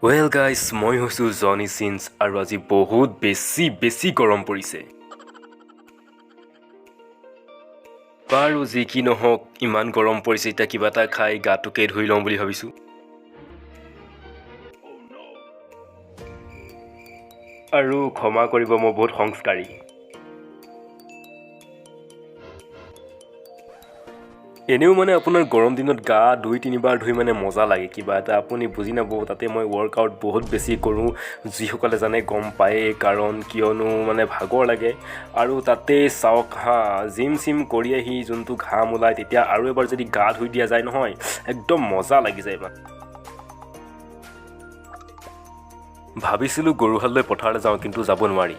Well guys, মই হৈছোঁ Jhony since আৰু আজি বহুত বেছি গৰম পৰিছে। বাৰু যি কি নহওক ইমান গৰম পৰিছে এতিয়া কিবা এটা খাই গাটোকে ধুই লওঁ বুলি ভাবিছোঁ। আৰু ক্ষমা কৰিব মই বহুত সংস্কাৰী। এনেও মানে আপোনাৰ গৰম দিনত গা 2-3বাৰ ধুই মানে মজা লাগে কিবা এটা আপুনি বুজি নাপাব তাতে মই ৱৰ্কআউট বহুত বেছি কৰোঁ যিসকলে জানে গম পায়েই কাৰণ কিয়নো মানে ভাগৰ লাগে আৰু তাতে চাওক জিম কৰি আহি যোনটো ঘাম ওলায় তেতিয়া আৰু এবাৰ যদি গা ধুই দিয়া যায় নহয় একদম মজা লাগি যায় মানে ভাবিছিলোঁ গৰুহাললৈ পথাৰলৈ যাওঁ কিন্তু যাব নোৱাৰি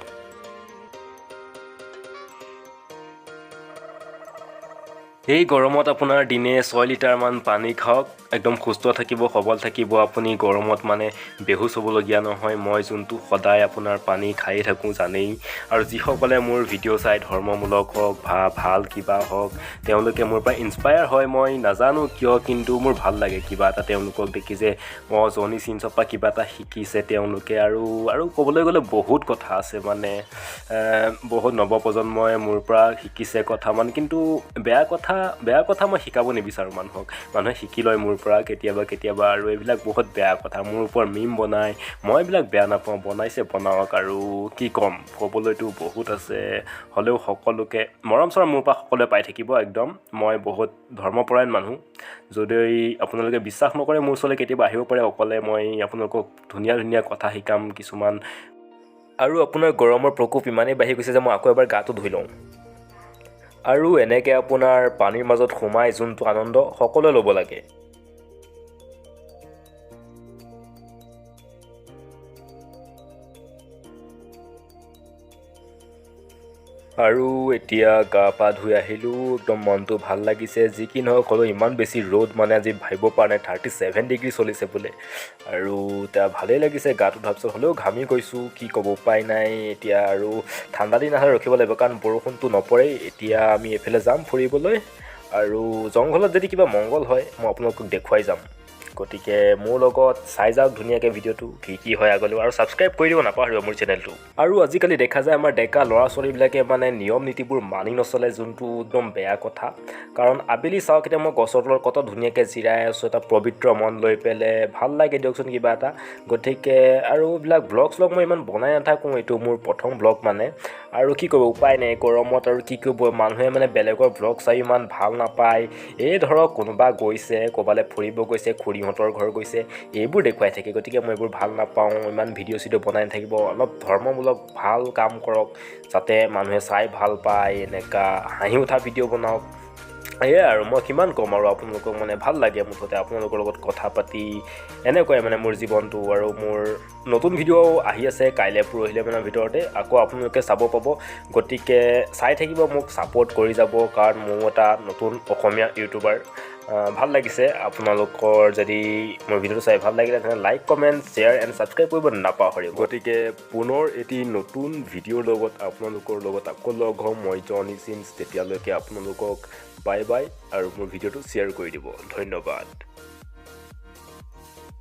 এই গৰমত আপোনাৰ দিনে 6 লিটাৰমান পানী খাওক একদম সুস্থ থাকিব সবল থাকিব আপুনি গৰমত মানে বেহুচ হ'বলগীয়া নহয় মই যোনটো সদায় আপোনাৰ পানী খায়ে থাকোঁ জানেই আৰু যিসকলে মোৰ ভিডিঅ' চাই ধৰ্মমূলক হওক বা ভাল কিবা হওক তেওঁলোকে মোৰ পৰা ইনস্পায়াৰ হয় মই নাজানো কিয় কিন্তু মোৰ ভাল লাগে কিবা এটা তেওঁলোকক দেখি যে Jhony চিনছৰ পৰা কিবা এটা শিকিছে তেওঁলোকে আৰু ক'বলৈ গ'লে বহুত কথা আছে মানে বহুত নৱপ্ৰজন্মই মোৰ পৰা শিকিছে কথা মানে কিন্তু বেয়া কথা মই শিকাব নিবিচাৰোঁ মানুহে শিকি লয় মোৰ পৰা কেতিয়াবা আৰু এইবিলাক বহুত বেয়া কথা মোৰ ওপৰত মিম বনায় মই এইবিলাক বেয়া নাপাওঁ বনাইছে বনাওক আৰু কি ক'ম ক'বলৈতো বহুত আছে হ'লেও সকলোকে মৰম চৰম মোৰ পৰা সকলোৱে পাই থাকিব একদম মই বহুত ধৰ্মপৰায়ণ মানুহ যদি আপোনালোকে বিশ্বাস নকৰে মোৰ ওচৰলৈ কেতিয়াবা আহিব পাৰে অকলে মই আপোনালোকক ধুনীয়া কথা শিকাম কিছুমান আৰু আপোনাৰ গৰমৰ প্ৰকোপ ইমানেই বাঢ়ি গৈছে যে মই আকৌ এবাৰ গাটো ধুই লওঁ আৰু এনেকৈ আপোনাৰ পানীৰ মাজত সোমাই যোনটো আনন্দ সকলোৱে ল'ব লাগে আৰু এতিয়া গা পা ধুই আহিলোঁ একদম মনটো ভাল লাগিছে যি কি নহওক হ'লেও ইমান বেছি ৰ'দ মানে আজি ভাবিব পৰা নাই 37 ডিগ্ৰী চলিছে বোলে আৰু এতিয়া ভালেই লাগিছে গাটো ধোৱাৰ পিছত হ'লেও ঘামি গৈছোঁ কি ক'ব উপায় নাই এতিয়া আৰু ঠাণ্ডা দিন আহে ৰখিব লাগিব কাৰণ বৰষুণটো নপৰেই এতিয়া আমি এইফালে যাম ফুৰিবলৈ আৰু জংঘলত যদি কিবা মংগল হয় মই আপোনালোকক দেখুৱাই যাম গতিকে মোৰ লগত চাই যাওক ধুনীয়াকৈ ভিডিঅ'টো কি হয় আগলৈও আৰু ছাবস্ক্ৰাইব কৰি দিব নাপাহৰিব মোৰ চেনেলটো আৰু আজিকালি দেখা যায় আমাৰ ডেকা ল'ৰা ছোৱালীবিলাকে মানে নিয়ম নীতিবোৰ মানি নচলে যোনটো একদম বেয়া কথা কাৰণ আবেলি চাওক এতিয়া মই গছৰ তলত কত ধুনীয়াকৈ জিৰাই আছোঁ এটা পবিত্ৰ মন লৈ পেলাই ভাল লাগে দিয়কচোন কিবা এটা গতিকে আৰু এইবিলাক ব্লগ মই ইমান বনাই নাথাকোঁ এইটো মোৰ প্ৰথম ব্লগ মানে আৰু কি কৰিব উপায় নাই গৰমত আৰু কি কৰিব মানুহে মানে বেলেগৰ ব্লগ চাই ইমান ভাল নাপায় এই ধৰক কোনোবা গৈছে ক'ৰবালৈ ফুৰিব গৈছে খুৰীহঁতৰ ঘৰ গৈছে এইবোৰ দেখুৱাই থাকে গতিকে মই এইবোৰ ভাল নাপাওঁ ইমান ভিডিঅ' চিডিঅ' বনাই নাথাকিব অলপ ধৰ্মমূলক ভাল কাম কৰক যাতে মানুহে চাই ভাল পায় এনেকুৱা হাঁহি উঠা ভিডিঅ' বনাওক এয়াই আৰু মই কিমান ক'ম আৰু আপোনালোকক মানে ভাল লাগে মুঠতে আপোনালোকৰ লগত কথা পাতি এনেকুৱাই মানে মোৰ জীৱনটো আৰু মোৰ নতুন ভিডিঅ' আহি আছে কাইলৈ পৰহিলৈ মানৰ ভিতৰতে আকৌ আপোনালোকে চাব পাব গতিকে চাই থাকিব মোক ছাপোৰ্ট কৰি যাব কাৰণ মোৰ এটা নতুন অসমীয়া ইউটিউবাৰ ভাল লাগিছে আপোনালোকৰ যদি মোৰ ভিডিঅ'টো চাই ভাল লাগিলে তেনে like comment share and subscribe কৰিব নাপাহৰিব গতিকে পুনৰ এটি নতুন ভিডিঅ'ৰ লগত আপোনালোকৰ লগত আকৌ লগ হ'ম মই Jhony তেতিয়ালৈকে আপোনালোকক বাই বাই আৰু মোৰ ভিডিঅ'টো শ্বেয়াৰ কৰি দিব ধন্যবাদ